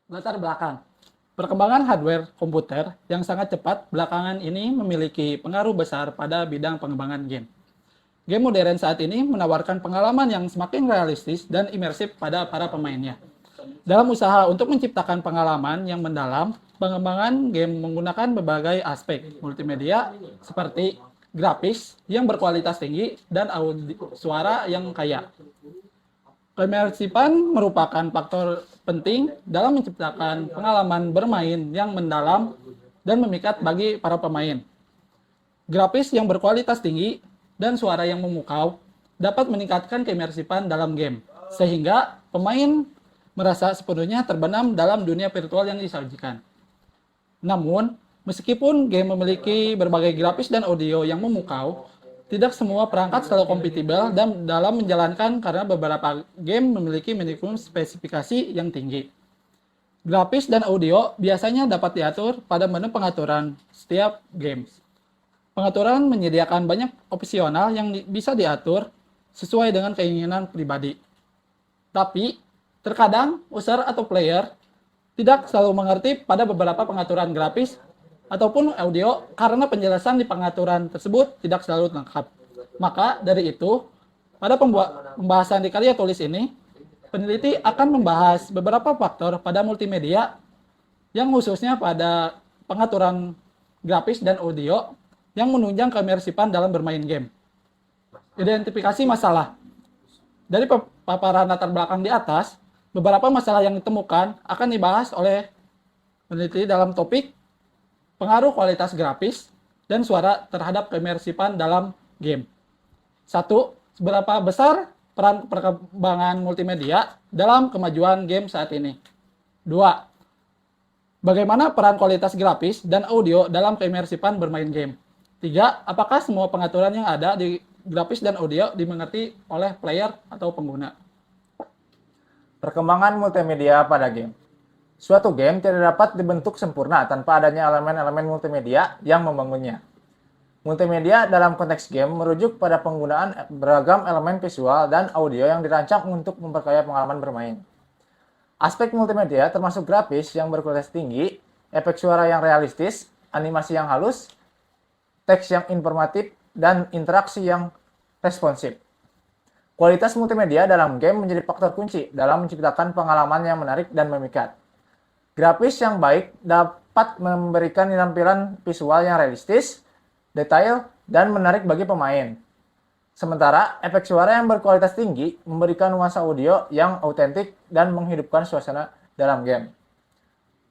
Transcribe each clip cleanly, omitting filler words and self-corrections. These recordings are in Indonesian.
Latar belakang. Perkembangan hardware komputer yang sangat cepat belakangan ini memiliki pengaruh besar pada bidang pengembangan game. Game modern saat ini menawarkan pengalaman yang semakin realistis dan imersif pada para pemainnya. Dalam usaha untuk menciptakan pengalaman yang mendalam, pengembangan game menggunakan berbagai aspek multimedia seperti grafis yang berkualitas tinggi dan suara yang kaya. Kemersipan merupakan faktor penting dalam menciptakan pengalaman bermain yang mendalam dan memikat bagi para pemain. Grafis yang berkualitas tinggi dan suara yang memukau dapat meningkatkan kemersipan dalam game, sehingga pemain merasa sepenuhnya terbenam dalam dunia virtual yang disajikan. Namun, meskipun game memiliki berbagai grafis dan audio yang memukau, tidak semua perangkat selalu kompatibel dan dalam menjalankan karena beberapa game memiliki minimum spesifikasi yang tinggi. Grafis dan audio biasanya dapat diatur pada menu pengaturan setiap game. Pengaturan menyediakan banyak opsional yang bisa diatur sesuai dengan keinginan pribadi. Tapi, terkadang user atau player tidak selalu mengerti pada beberapa pengaturan grafis ataupun audio karena penjelasan di pengaturan tersebut tidak selalu lengkap. Maka dari itu, pada pembahasan di karya tulis ini, peneliti akan membahas beberapa faktor pada multimedia yang khususnya pada pengaturan grafis dan audio yang menunjang kemersipan dalam bermain game. Identifikasi masalah. Dari paparan latar belakang di atas, beberapa masalah yang ditemukan akan dibahas oleh peneliti dalam topik pengaruh kualitas grafis dan suara terhadap kemersipan dalam game. 1. Seberapa besar peran perkembangan multimedia dalam kemajuan game saat ini? 2. Bagaimana peran kualitas grafis dan audio dalam kemersipan bermain game? 3. Apakah semua pengaturan yang ada di grafis dan audio dimengerti oleh player atau pengguna? Perkembangan multimedia pada game. Suatu game tidak dapat dibentuk sempurna tanpa adanya elemen-elemen multimedia yang membangunnya. Multimedia dalam konteks game merujuk pada penggunaan beragam elemen visual dan audio yang dirancang untuk memperkaya pengalaman bermain. Aspek multimedia termasuk grafis yang berkualitas tinggi, efek suara yang realistis, animasi yang halus, teks yang informatif, dan interaksi yang responsif. Kualitas multimedia dalam game menjadi faktor kunci dalam menciptakan pengalaman yang menarik dan memikat. Grafis yang baik dapat memberikan tampilan visual yang realistis, detail, dan menarik bagi pemain. Sementara, efek suara yang berkualitas tinggi memberikan nuansa audio yang autentik dan menghidupkan suasana dalam game.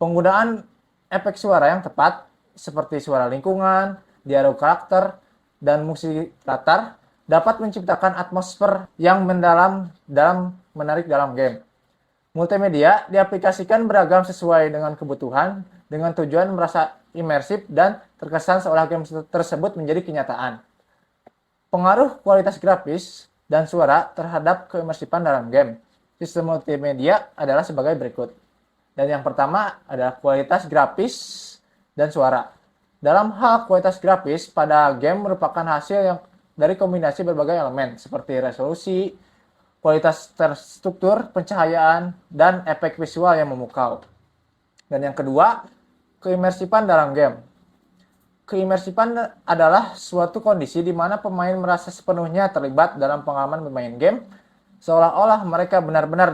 Penggunaan efek suara yang tepat, seperti suara lingkungan, dialog karakter, dan musik latar, dapat menciptakan atmosfer yang mendalam dalam menarik dalam game. Multimedia diaplikasikan beragam sesuai dengan kebutuhan dengan tujuan merasa imersif dan terkesan seolah game tersebut menjadi kenyataan. Pengaruh kualitas grafis dan suara terhadap kemersipan dalam game. Sistem multimedia adalah sebagai berikut. Dan yang pertama adalah kualitas grafis dan suara. Dalam hal kualitas grafis pada game merupakan hasil yang dari kombinasi berbagai elemen seperti resolusi, kualitas terstruktur, pencahayaan, dan efek visual yang memukau. Dan yang kedua, keimersipan dalam game. Keimersipan adalah suatu kondisi di mana pemain merasa sepenuhnya terlibat dalam pengalaman bermain game, seolah-olah mereka benar-benar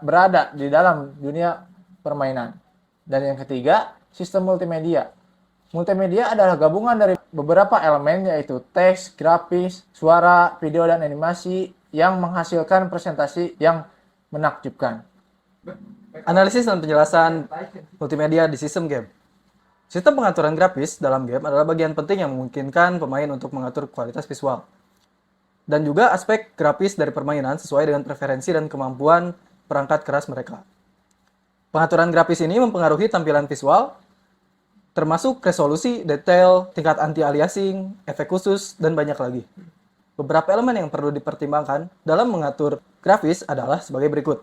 berada di dalam dunia permainan. Dan yang ketiga, sistem multimedia. Multimedia adalah gabungan dari beberapa elemen yaitu teks, grafis, suara, video, dan animasi yang menghasilkan presentasi yang menakjubkan. Analisis dan penjelasan multimedia di sistem game. Sistem pengaturan grafis dalam game adalah bagian penting yang memungkinkan pemain untuk mengatur kualitas visual. Dan juga aspek grafis dari permainan sesuai dengan preferensi dan kemampuan perangkat keras mereka. Pengaturan grafis ini mempengaruhi tampilan visual, termasuk resolusi, detail, tingkat anti-aliasing, efek khusus, dan banyak lagi. Beberapa elemen yang perlu dipertimbangkan dalam mengatur grafis adalah sebagai berikut.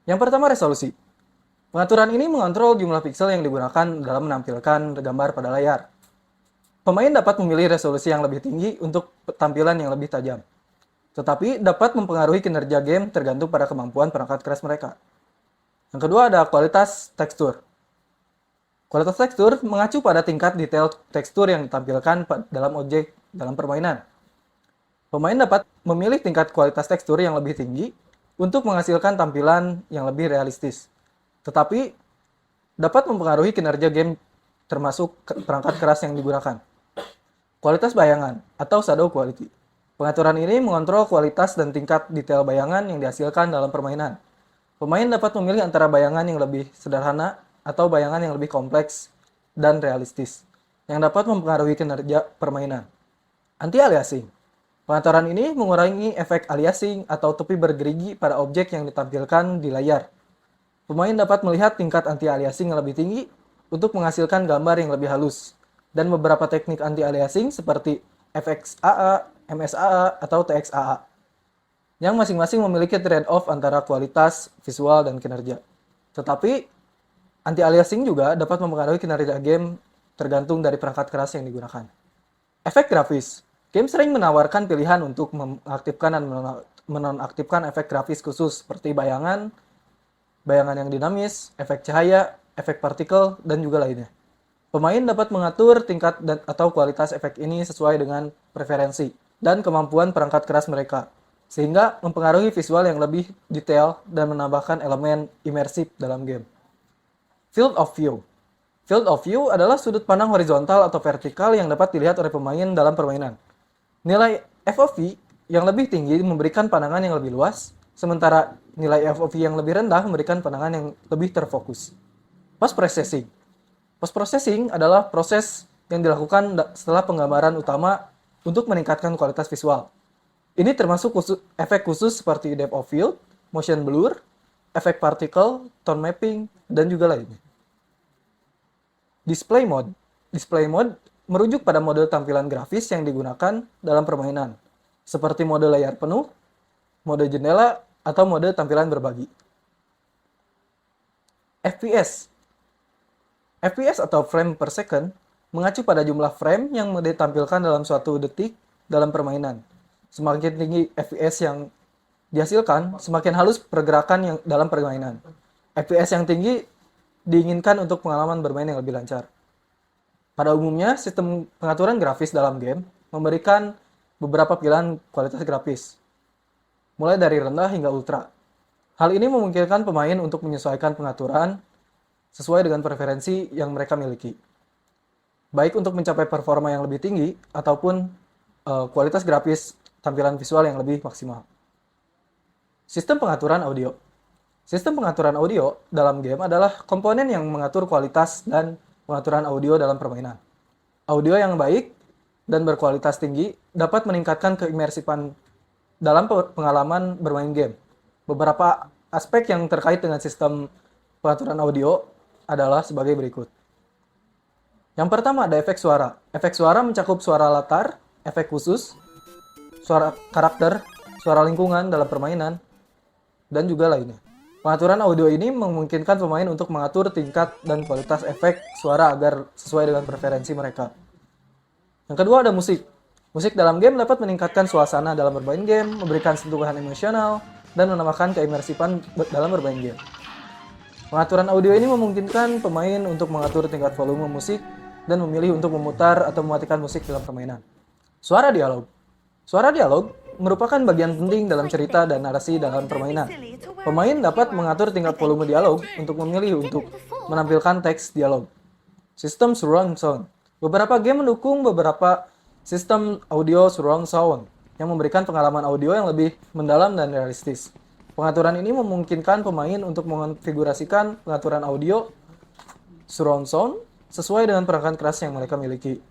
Yang pertama, resolusi. Pengaturan ini mengontrol jumlah piksel yang digunakan dalam menampilkan gambar pada layar. Pemain dapat memilih resolusi yang lebih tinggi untuk tampilan yang lebih tajam. Tetapi dapat mempengaruhi kinerja game tergantung pada kemampuan perangkat keras mereka. Yang kedua ada kualitas tekstur. Kualitas tekstur mengacu pada tingkat detail tekstur yang ditampilkan dalam objek dalam permainan. Pemain dapat memilih tingkat kualitas tekstur yang lebih tinggi untuk menghasilkan tampilan yang lebih realistis. Tetapi dapat mempengaruhi kinerja game termasuk perangkat keras yang digunakan. Kualitas bayangan atau shadow quality. Pengaturan ini mengontrol kualitas dan tingkat detail bayangan yang dihasilkan dalam permainan. Pemain dapat memilih antara bayangan yang lebih sederhana atau bayangan yang lebih kompleks dan realistis, yang dapat mempengaruhi kinerja permainan. Anti-aliasing. Pengaturan ini mengurangi efek aliasing atau tepi bergerigi pada objek yang ditampilkan di layar. Pemain dapat melihat tingkat anti-aliasing yang lebih tinggi untuk menghasilkan gambar yang lebih halus, dan beberapa teknik anti-aliasing seperti FXAA, MSAA, atau TXAA, yang masing-masing memiliki trade-off antara kualitas, visual, dan kinerja. Tetapi, anti-aliasing juga dapat mempengaruhi kinerja game tergantung dari perangkat keras yang digunakan. Efek grafis. Game sering menawarkan pilihan untuk mengaktifkan dan menonaktifkan efek grafis khusus seperti bayangan yang dinamis, efek cahaya, efek partikel, dan juga lainnya. Pemain dapat mengatur tingkat atau kualitas efek ini sesuai dengan preferensi dan kemampuan perangkat keras mereka, sehingga mempengaruhi visual yang lebih detail dan menambahkan elemen imersif dalam game. Field of view. Field of view adalah sudut pandang horizontal atau vertikal yang dapat dilihat oleh pemain dalam permainan. Nilai FOV yang lebih tinggi memberikan pandangan yang lebih luas, sementara nilai FOV yang lebih rendah memberikan pandangan yang lebih terfokus. Post-processing. Post-processing adalah proses yang dilakukan setelah penggambaran utama untuk meningkatkan kualitas visual. Ini termasuk efek khusus seperti depth of field, motion blur, efek partikel, tone mapping, dan juga lainnya. Display mode. Display mode merujuk pada mode tampilan grafis yang digunakan dalam permainan, seperti mode layar penuh, mode jendela, atau mode tampilan berbagi. FPS. FPS atau frame per second mengacu pada jumlah frame yang ditampilkan dalam suatu detik dalam permainan. Semakin tinggi FPS yang dihasilkan, semakin halus pergerakan yang dalam permainan. FPS yang tinggi diinginkan untuk pengalaman bermain yang lebih lancar. Pada umumnya, sistem pengaturan grafis dalam game memberikan beberapa pilihan kualitas grafis, mulai dari rendah hingga ultra. Hal ini memungkinkan pemain untuk menyesuaikan pengaturan sesuai dengan preferensi yang mereka miliki, baik untuk mencapai performa yang lebih tinggi ataupun kualitas grafis tampilan visual yang lebih maksimal. Sistem pengaturan audio. Sistem pengaturan audio dalam game adalah komponen yang mengatur kualitas dan pengaturan audio dalam permainan. Audio yang baik dan berkualitas tinggi dapat meningkatkan keimersifan dalam pengalaman bermain game. Beberapa aspek yang terkait dengan sistem pengaturan audio adalah sebagai berikut. Yang pertama ada efek suara. Efek suara mencakup suara latar, efek khusus, suara karakter, suara lingkungan dalam permainan, dan juga lainnya. Pengaturan audio ini memungkinkan pemain untuk mengatur tingkat dan kualitas efek suara agar sesuai dengan preferensi mereka. Yang kedua ada musik. Musik dalam game dapat meningkatkan suasana dalam bermain game, memberikan sentuhan emosional, dan menambahkan keimersifan dalam bermain game. Pengaturan audio ini memungkinkan pemain untuk mengatur tingkat volume musik dan memilih untuk memutar atau mematikan musik dalam permainan. Suara dialog. Suara dialog merupakan bagian penting dalam cerita dan narasi dalam permainan. Pemain dapat mengatur tingkat volume dialog untuk memilih untuk menampilkan teks dialog. Sistem surround sound. Beberapa game mendukung beberapa sistem audio surround sound yang memberikan pengalaman audio yang lebih mendalam dan realistis. Pengaturan ini memungkinkan pemain untuk mengonfigurasikan pengaturan audio surround sound sesuai dengan perangkat keras yang mereka miliki.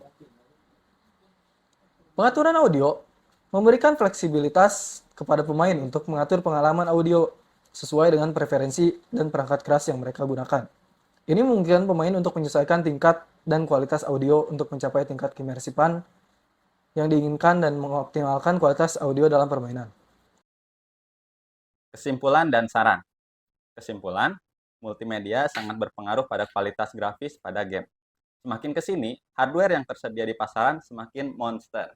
Pengaturan audio memberikan fleksibilitas kepada pemain untuk mengatur pengalaman audio sesuai dengan preferensi dan perangkat keras yang mereka gunakan. Ini memungkinkan pemain untuk menyesuaikan tingkat dan kualitas audio untuk mencapai tingkat keimersifan yang diinginkan dan mengoptimalkan kualitas audio dalam permainan. Kesimpulan dan saran. Kesimpulan, multimedia sangat berpengaruh pada kualitas grafis pada game. Semakin ke sini, hardware yang tersedia di pasaran semakin monster.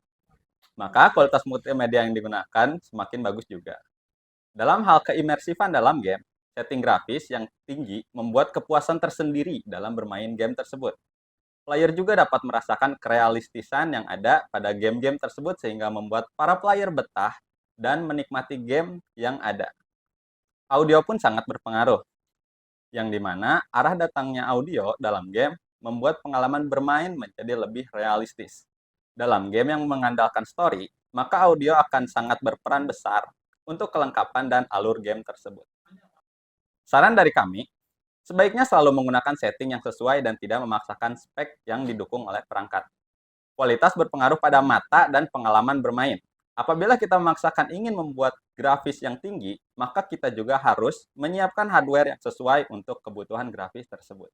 Maka kualitas multimedia yang digunakan semakin bagus juga. Dalam hal keimersifan dalam game, Setting grafis yang tinggi membuat kepuasan tersendiri dalam bermain game tersebut. Player juga dapat merasakan kerealistisan yang ada pada game-game tersebut sehingga membuat para player betah dan menikmati game yang ada. Audio pun sangat berpengaruh, yang dimana arah datangnya audio dalam game membuat pengalaman bermain menjadi lebih realistis. Dalam game yang mengandalkan story, maka audio akan sangat berperan besar untuk kelengkapan dan alur game tersebut. Saran dari kami, sebaiknya selalu menggunakan setting yang sesuai dan tidak memaksakan spek yang didukung oleh perangkat. Kualitas berpengaruh pada mata dan pengalaman bermain. Apabila kita memaksakan ingin membuat grafis yang tinggi, maka kita juga harus menyiapkan hardware yang sesuai untuk kebutuhan grafis tersebut.